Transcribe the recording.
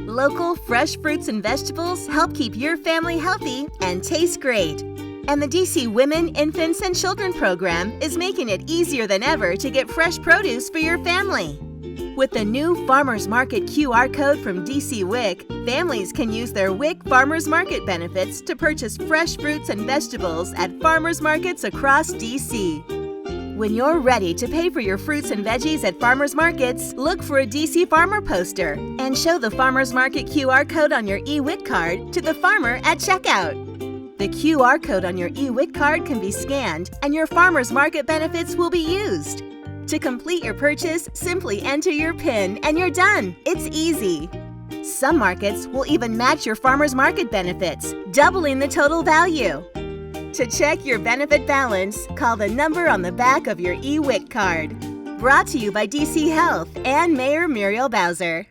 Local, fresh fruits and vegetables help keep your family healthy and taste great. And the DC Women, Infants, and Children program is making it easier than ever to get fresh produce for your family. With the new Farmers Market QR code from DC WIC, families can use their WIC Farmers Market benefits to purchase fresh fruits and vegetables at farmers markets across DC. When you're ready to pay for your fruits and veggies at farmers markets, look for a DC Farmer poster and show the Farmers Market QR code on your eWIC card to the farmer at checkout. The QR code on your eWIC card can be scanned and your farmers market benefits will be used. To complete your purchase, simply enter your PIN and you're done. It's easy. Some markets will even match your farmers market benefits, doubling the total value. To check your benefit balance, call the number on the back of your eWIC card. Brought to you by DC Health and Mayor Muriel Bowser.